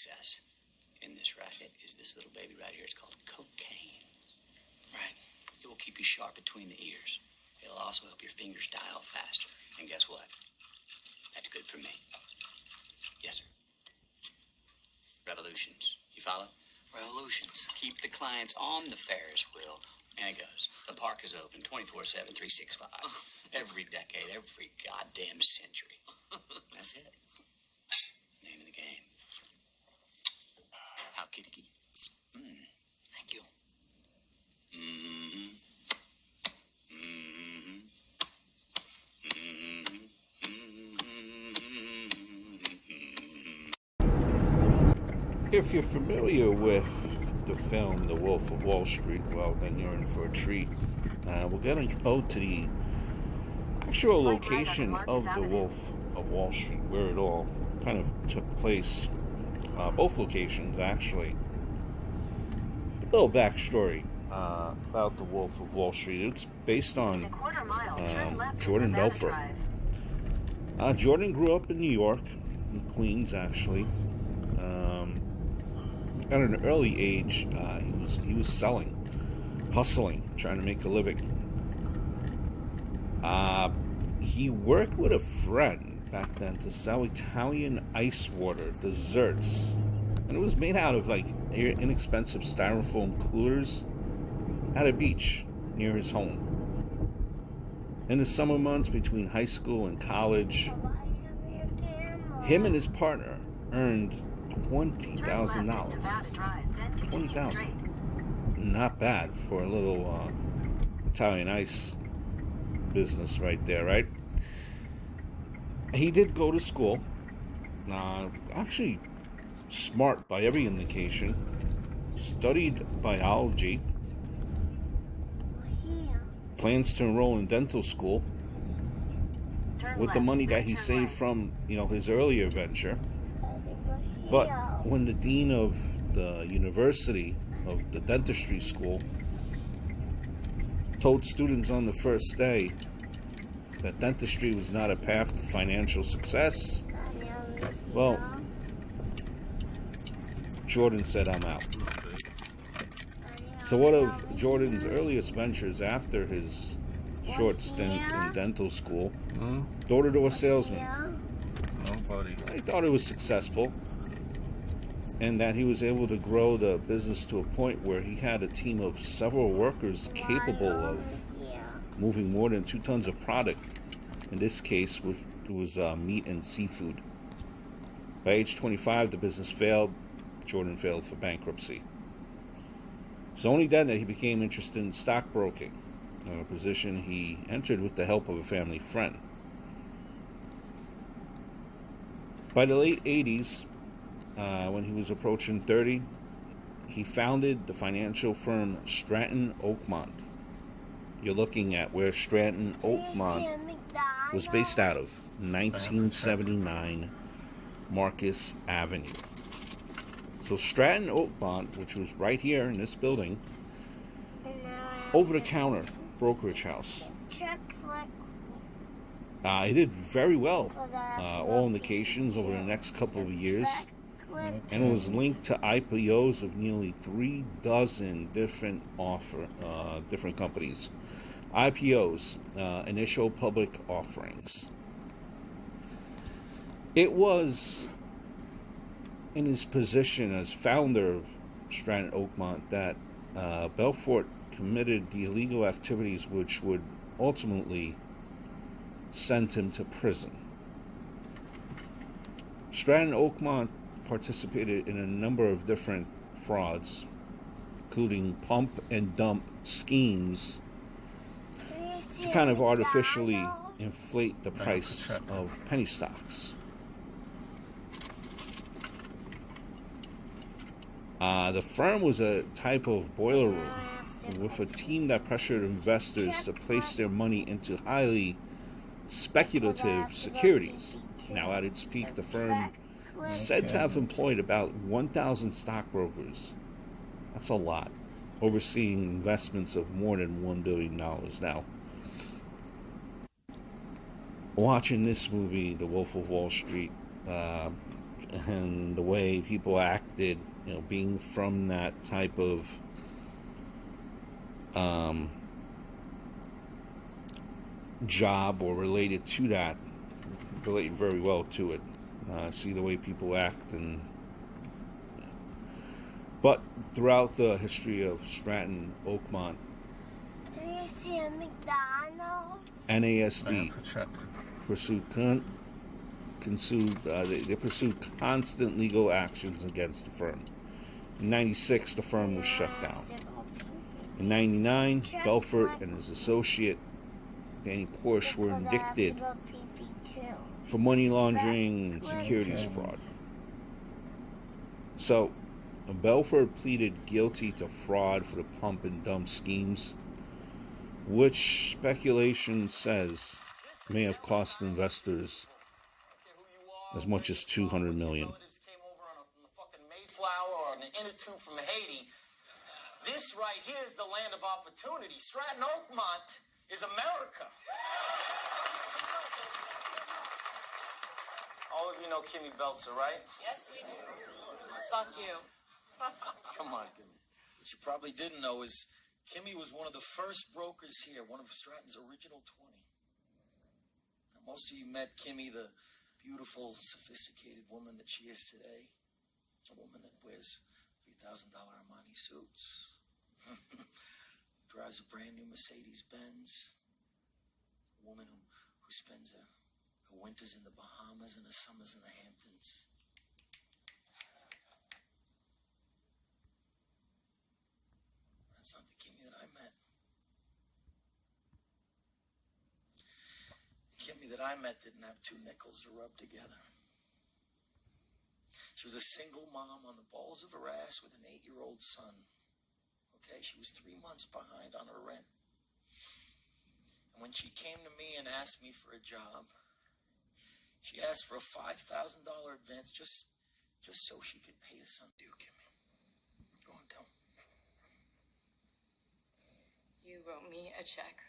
success in this racket is this little baby right here. It's called cocaine. Right. It will keep you sharp between the ears. It'll also help your fingers dial faster. And guess what? That's good for me. Yes, sir. Revolutions. You follow? Revolutions. Keep the clients on the Ferris wheel. And it goes. The park is open 24/7, 365. Every decade, every goddamn century. That's it. Name of the game. How kitty. Thank you. If you're familiar with the film The Wolf of Wall Street, well, then you're in for a treat. We're going to go to the actual location of The Wolf of Wall Street, where it all kind of took place. Both locations, actually. A little backstory about The Wolf of Wall Street. It's based on Jordan Belfort. Jordan grew up in New York, in Queens, actually. At an early age, he was selling, hustling, trying to make a living. He worked with a friend back then to sell Italian ice water desserts, and it was made out of like inexpensive styrofoam coolers at a beach near his home. In the summer months between high school and college, him and his partner earned $20,000. $20,000. Not bad for a little Italian ice business right there, right? He did go to school. Actually, smart by every indication. Studied biology. Plans to enroll in dental school with the money that he saved from, his earlier venture. But when the dean of the university of the dentistry school told students on the first day that dentistry was not a path to financial success, well, Jordan said, "I'm out." So one of Jordan's earliest ventures after his short stint in dental school, door-to-door salesman. He thought it was successful, and that he was able to grow the business to a point where he had a team of several workers capable of moving more than 2 tons of product. In this case, it was meat and seafood. By age 25, the business failed. Jordan failed for bankruptcy. It's only then that he became interested in stockbroking, a position he entered with the help of a family friend. By the late 80s, when he was approaching 30, he founded the financial firm Stratton, Oakmont. You're looking at where Stratton, Oakmont was based out of, 1979 Marcus Avenue. So Stratton, Oakmont, which was right here in this building, over-the-counter brokerage house. He did very well, all indications, over the next couple of years. And it was linked to IPOs of nearly 3 dozen different companies. IPOs, initial public offerings. It was in his position as founder of Stratton Oakmont that Belfort committed the illegal activities which would ultimately send him to prison. Stratton Oakmont participated in a number of different frauds, including pump and dump schemes to kind of artificially inflate the price of penny stocks. The firm was a type of boiler room with a team that pressured investors to place their money into highly speculative securities. Now, at its peak, the firm said to have employed about 1,000 stockbrokers. That's a lot, overseeing investments of more than $1 billion. Now, watching this movie, The Wolf of Wall Street, and the way people acted, you know, being from that type of job or related to that, relate very well to it. See the way people act, and but throughout the history of Stratton, Oakmont, Do you see a McDonald's? NASD they pursued constant legal actions against the firm. In '96, the firm was shut down. In '99, Belfort and his associate Danny Porsche were indicted for money laundering and securities fraud. So, Belfort pleaded guilty to fraud for the pump and dump schemes, which speculation says may have cost investors as much as $200 million. Came over on a fucking Mayflower or an inner tube from Haiti. This right here is the land of opportunity. Stratton Oakmont is America. All of you know Kimmy Beltzer, right? Yes, we do. Fuck you. Come on, Kimmy. What you probably didn't know is Kimmy was one of the first brokers here, one of Stratton's original 20. Now, most of you met Kimmy, the beautiful, sophisticated woman that she is today. A woman that wears $3,000 Armani suits. Drives a brand new Mercedes-Benz. A woman who spends her winters in the Bahamas and her summers in the Hamptons. That's not the Kimmy that I met. The Kimmy that I met didn't have two nickels to rub together. She was a single mom on the balls of her ass with an 8-year-old son. Okay, she was 3 months behind on her rent. And when she came to me and asked me for a job, she asked for a $5,000 advance just so she could pay her son due, Kimmy. Go on, tell him. You wrote me a check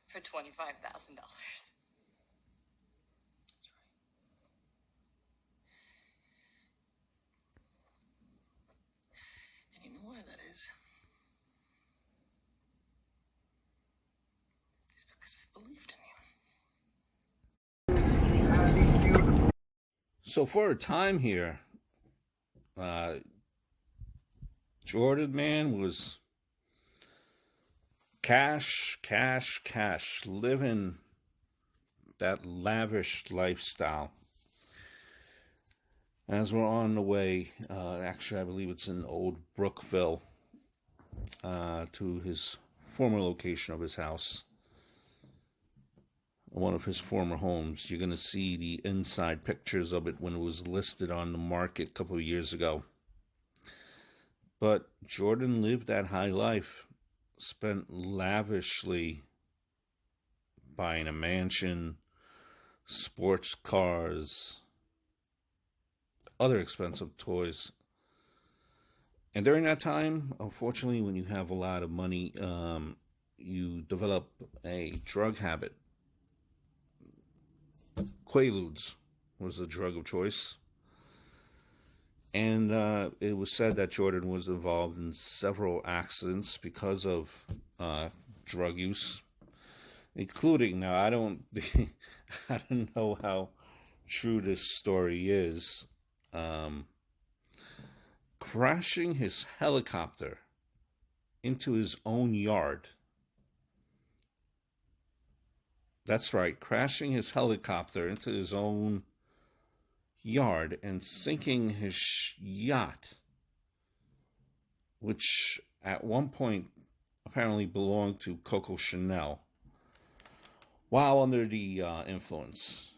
for $25,000. That's right. And you know why that is? It's because I believed in you. So for a time here, Jordan, man, was cash, living that lavish lifestyle. As we're on the way, actually I believe it's in Old Brookville, to his former location of his house, one of his former homes. You're going to see the inside pictures of it when it was listed on the market a couple of years ago. But Jordan lived that high life, spent lavishly buying a mansion, sports cars, other expensive toys. And during that time, unfortunately, when you have a lot of money, you develop a drug habit. Quaaludes was the drug of choice. And it was said that Jordan was involved in several accidents because of drug use, including, now I don't know how true this story is, crashing his helicopter into his own yard. That's right, crashing his helicopter into his own yard and sinking his yacht, which at one point apparently belonged to Coco Chanel, while under the influence.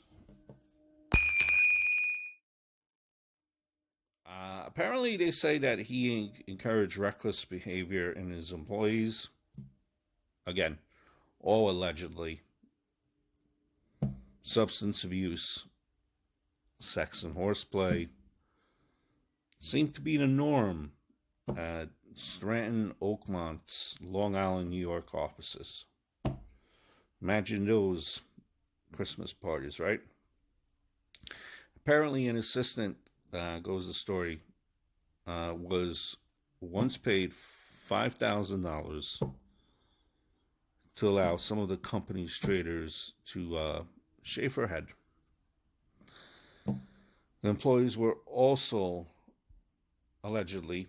Apparently they say that he encouraged reckless behavior in his employees. Again, all allegedly. Substance abuse, sex and horseplay seemed to be the norm at Stratton Oakmont's Long Island, New York offices. Imagine those Christmas parties, right? Apparently, an assistant, goes the story, was once paid $5,000 to allow some of the company's traders to shave her head. The employees were also allegedly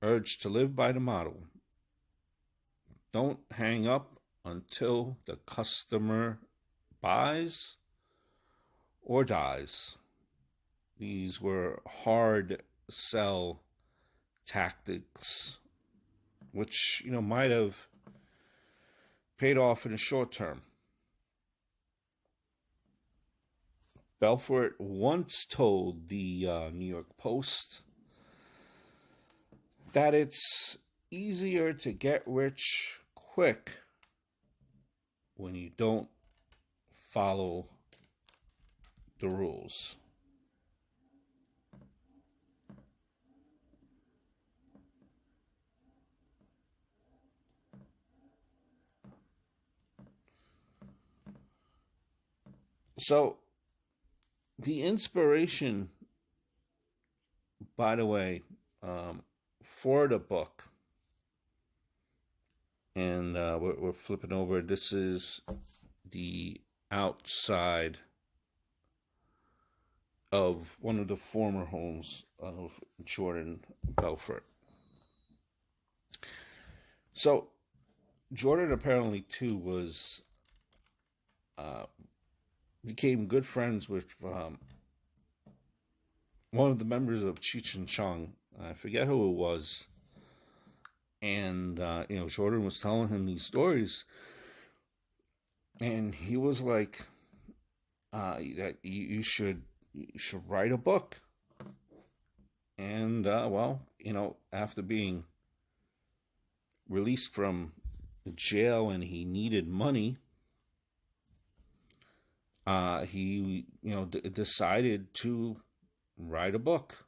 urged to live by the motto, don't hang up until the customer buys or dies. These were hard sell tactics, which, might have paid off in the short term. Belfort once told the New York Post that it's easier to get rich quick when you don't follow the rules. So, the inspiration, by the way, for the book, and we're flipping over, this is the outside of one of the former homes of Jordan Belfort. So, Jordan apparently, too, was became good friends with one of the members of Cheech and Chong. I forget who it was. And, Jordan was telling him these stories. And he was like, that you should write a book. And, after being released from jail and he needed money, he, decided to write a book.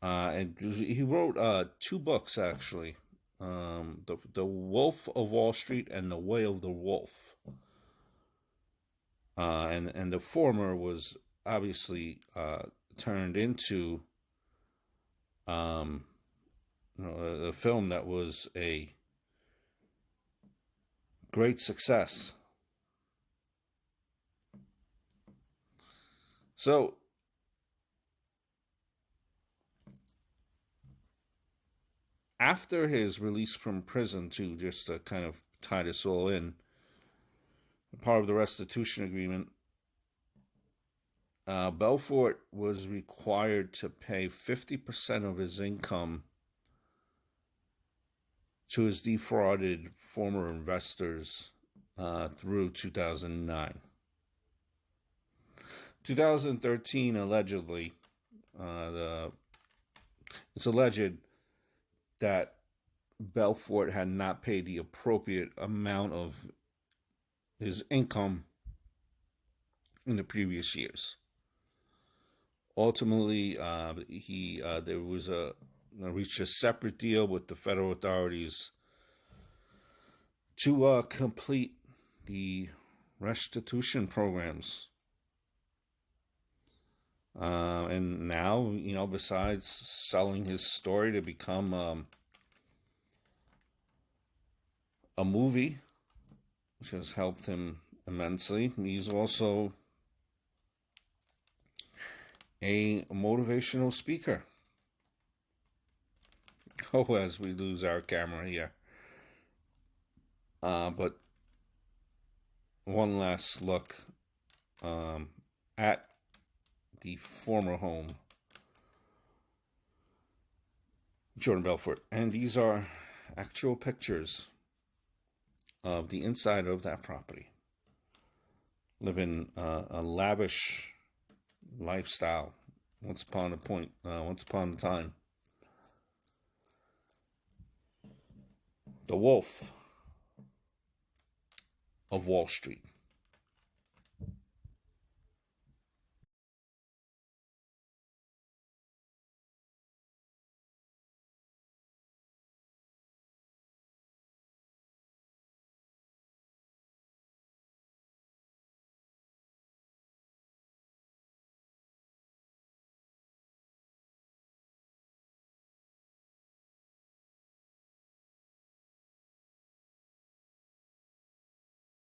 And he wrote 2 books, actually. The Wolf of Wall Street and The Way of the Wolf. And the former was obviously turned into a film that was a great success. So, after his release from prison, to just to kind of tie this all in, part of the restitution agreement, Belfort was required to pay 50% of his income to his defrauded former investors through 2009. 2013, allegedly, it's alleged that Belfort had not paid the appropriate amount of his income in the previous years. Ultimately, he reached a separate deal with the federal authorities to complete the restitution programs. And now, besides selling his story to become a movie, which has helped him immensely, he's also a motivational speaker. Oh, as we lose our camera here. But one last look at the former home, Jordan Belfort. And these are actual pictures of the inside of that property. Living a lavish lifestyle once upon a time. The Wolf of Wall Street.